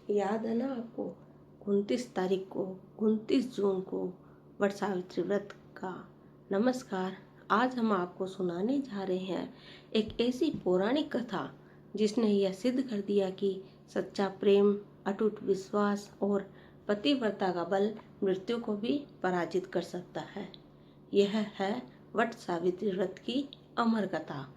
याद है ना आपको? 29 तारीख को, 29 जून को वट सावित्री व्रत का। नमस्कार। आज हम आपको सुनाने जा रहे हैं एक ऐसी पौराणिक कथा जिसने यह सिद्ध कर दिया कि सच्चा प्रेम, अटूट विश्वास और पतिव्रता का बल मृत्यु को भी पराजित कर सकता है। यह है वट सावित्री व्रत की अमर कथा।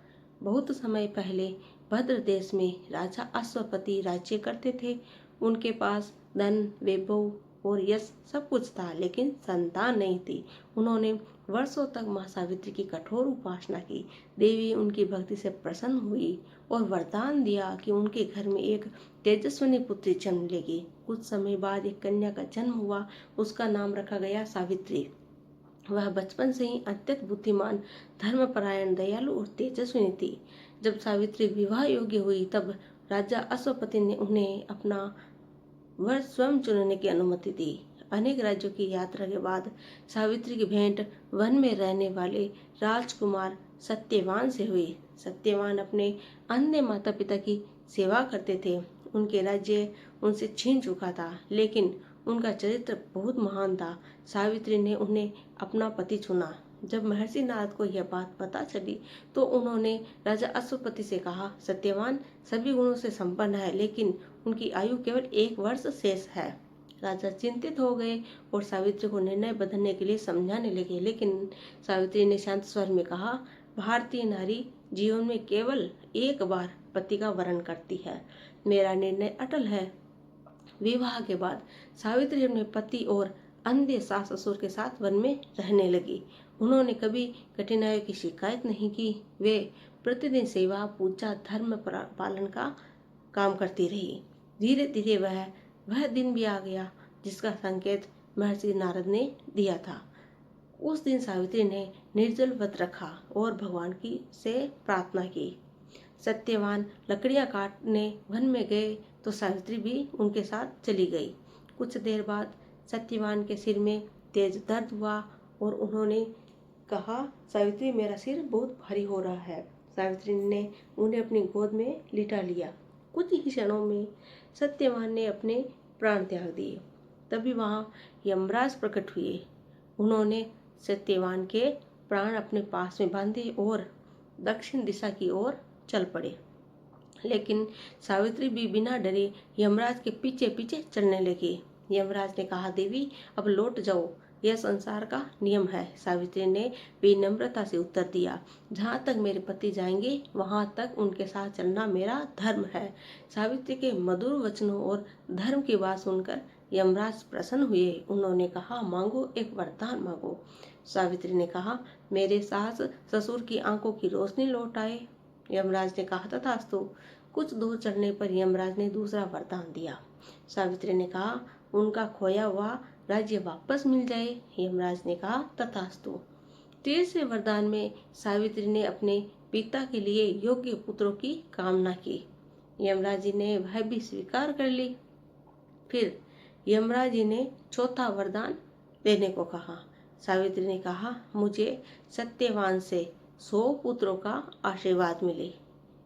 बहुत समय पहले भद्र देश में राजा अश्वपति राज्य करते थे। उनके पास धन, वैभव और यश सब कुछ था, लेकिन संतान नहीं थी। उन्होंने वर्षों तक मां सावित्री की कठोर उपासना की। देवी उनकी भक्ति से प्रसन्न हुई और वरदान दिया कि उनके घर में एक तेजस्विनी पुत्री जन्म लेगी। कुछ समय बाद एक कन्या का जन्म हुआ। उसका नाम रखा गया सावित्री। वह बचपन से ही अत्यंत बुद्धिमान, धर्मपरायण, दयालु और तेजस्विनी थी। जब सावित्री विवाह योग्य हुई तब राजा अश्वपति ने उन्हें अपना वर स्वयं चुनने की अनुमति दी। अनेक राज्यों की यात्रा के बाद सावित्री की भेंट वन में रहने वाले राजकुमार सत्यवान से हुई। सत्यवान अपने अन्य माता पिता की सेवा करते थे। उनके राज्य उनसे छीन चुका था, लेकिन उनका चरित्र बहुत महान था। सावित्री ने उन्हें अपना पति चुना। जब महर्षि नारद को यह बात पता चली तो उन्होंने राजा अश्वपति से कहा, सत्यवान सभी गुणों से संपन्न है, लेकिन उनकी आयु केवल 1 वर्ष शेष है। राजा चिंतित हो गए और सावित्री को निर्णय बदलने के लिए समझाने लगे, लेकिन सावित्री ने शांत स्वर में कहा, भारतीय नारी जीवन में केवल एक बार पति का वरण करती है। मेरा निर्णय अटल है। विवाह के बाद सावित्री अपने पति और अंधे सास ससुर के साथ वन में रहने लगी। उन्होंने कभी कठिनाइयों की शिकायत नहीं की। वे प्रतिदिन सेवा, पूजा, धर्म पालन का काम करती रही। धीरे धीरे वह दिन भी आ गया जिसका संकेत महर्षि नारद ने दिया था। उस दिन सावित्री ने निर्जल व्रत रखा और भगवान की से प्रार्थना की। सत्यवान लकड़ियां काटने वन में गए तो सावित्री भी उनके साथ चली गई। कुछ देर बाद सत्यवान के सिर में तेज दर्द हुआ और उन्होंने कहा, सावित्री मेरा सिर बहुत भारी हो रहा है। सावित्री ने उन्हें अपनी गोद में लिटा लिया। कुछ ही क्षणों में सत्यवान ने अपने प्राण त्याग दिए। तभी वहाँ यमराज प्रकट हुए। उन्होंने सत्यवान के प्राण अपने पास में बांधे और दक्षिण दिशा की ओर चल पड़े। लेकिन सावित्री भी बिना डरे यमराज के पीछे पीछे चलने लगी। यमराज ने कहा, देवी अब लौट जाओ, यह संसार का नियम है। सावित्री ने विनम्रता से उत्तर दिया, जहाँ तक मेरे पति जाएंगे वहाँ तक उनके साथ चलना मेरा धर्म है। सावित्री के मधुर वचनों और धर्म की बात सुनकर यमराज प्रसन्न हुए। उन्होंने कहा, मांगो, एक वरदान मांगो। सावित्री ने कहा, मेरे सास ससुर की आंखों की रोशनी लौट आए। यमराज ने कहा, तथास्तु। कुछ दूर चलने पर यमराज ने दूसरा वरदान दिया। सावित्री ने कहा, उनका खोया हुआ राज्य वापस मिल जाए। यमराज ने कहा, तथास्तु। तीसरे वरदान में सावित्री ने अपने पिता के लिए योग्य पुत्रों की कामना की। यमराज जी ने वह भी स्वीकार कर ली। फिर यमराज जी ने चौथा वरदान देने को कहा। सावित्री ने कहा, मुझे सत्यवान से 100 पुत्रों का आशीर्वाद मिले।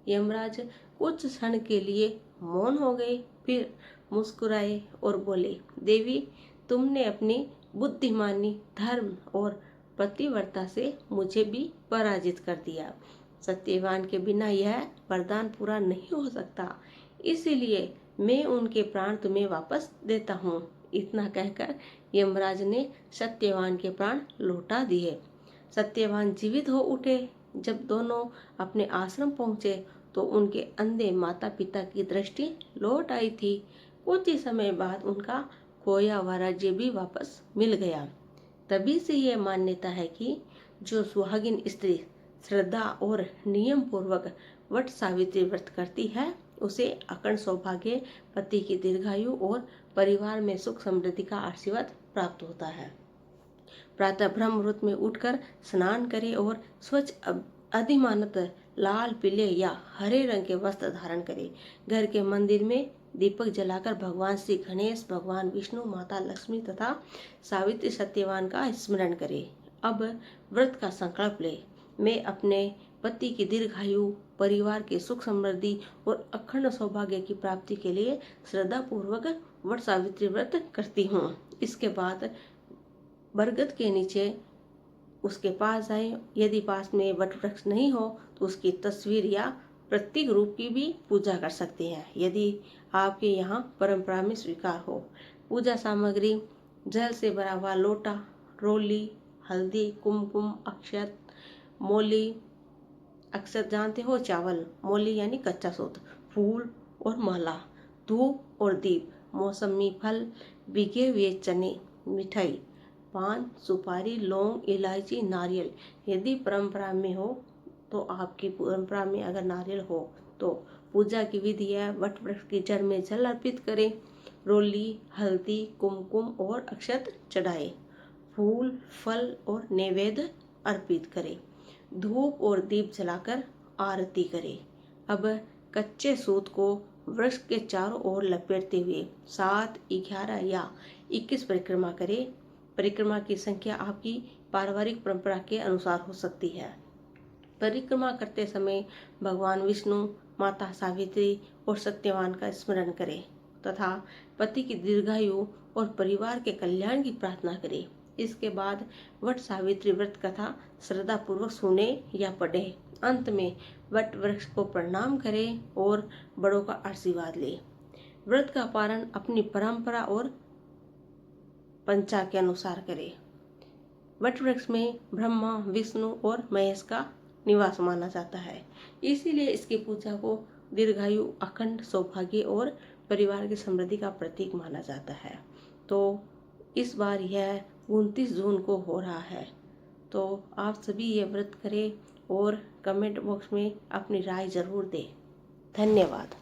यमराज कुछ क्षण के लिए मौन हो गए, फिर मुस्कुराए और बोले, देवी तुमने अपनी बुद्धिमानी, धर्म और पतिव्रता से मुझे भी पराजित कर दिया। सत्यवान के बिना यह वरदान पूरा नहीं हो सकता, इसीलिए मैं उनके प्राण तुम्हें वापस देता हूँ। इतना कहकर यमराज ने सत्यवान के प्राण लौटा दिए। सत्यवान जीवित हो उठे। जब दोनों अपने आश्रम पहुंचे तो उनके अंधे माता पिता की दृष्टि लौट आई थी। कुछ ही समय बाद उनका खोया हुआ राज्य भी वापस मिल गया। तभी से यह मान्यता है कि जो सुहागिन स्त्री श्रद्धा और नियम पूर्वक वट सावित्री व्रत करती है उसे अखंड सौभाग्य, पति की दीर्घायु और परिवार में सुख समृद्धि का आशीर्वाद प्राप्त होता है। प्रातः ब्रह्म मुहूर्त में उठकर स्नान करें और स्वच्छ अधिमानत लाल, पीले या हरे रंग के वस्त्र धारण करें। घर के मंदिर में दीपक जलाकर भगवान श्री गणेश, भगवान विष्णु, माता लक्ष्मी तथा सावित्री सत्यवान का स्मरण करें। अब व्रत का संकल्प ले। मैं अपने पति की दीर्घायु, परिवार के सुख समृद्धि और अखंड सौभाग्य की प्राप्ति के लिए श्रद्धा पूर्वक वट सावित्री व्रत करती हूँ। इसके बाद बरगद के नीचे उसके पास जाए। यदि पास में वट वृक्ष नहीं हो तो उसकी तस्वीर या प्रतीक रूप की भी पूजा कर सकते हैं, यदि आपके यहाँ परंपरा में स्वीकार हो। पूजा सामग्री: जल से भरा हुआ लोटा, रोली, हल्दी, कुमकुम, अक्षत, मोली, अक्षत जानते हो, चावल, मोली यानी कच्चा सूत, फूल और माला, धूप और दीप, मौसमी फल, भिगे हुए चने, मिठाई, पान, सुपारी, लौंग, इलायची, नारियल। यदि परंपरा में हो तो आपकी परंपरा में अगर नारियल हो तो पूजा की विधि है, वट वृक्ष की जड़ में जल अर्पित करें, रोली, हल्दी, कुमकुम और अक्षत चढ़ाए, फूल, फल और नैवेद्य अर्पित करें, धूप और दीप जलाकर आरती करें। अब कच्चे सूत को वृक्ष के चारों ओर लपेटते हुए 7, 11 या 21 परिक्रमा करें। परिक्रमा की संख्या आपकी पारिवारिक परंपरा के अनुसार हो सकती है। परिक्रमा करते समय भगवान विष्णु, माता सावित्री और सत्यवान का स्मरण करें तथा पति की दीर्घायु और परिवार के कल्याण की प्रार्थना करें। इसके बाद वट सावित्री व्रत कथा श्रद्धा पूर्वक सुने या पढ़े। अंत में वट वृक्ष को प्रणाम करें और बड़ों का आशीर्वाद लें। व्रत का पालन अपनी परंपरा और पंचांग के अनुसार करें। वट वृक्ष में ब्रह्मा, विष्णु और महेश का निवास माना जाता है, इसीलिए इसकी पूजा को दीर्घायु, अखंड सौभाग्य और परिवार की समृद्धि का प्रतीक माना जाता है। तो इस बार यह 29 जून को हो रहा है, तो आप सभी ये व्रत करें और कमेंट बॉक्स में अपनी राय जरूर दें। धन्यवाद।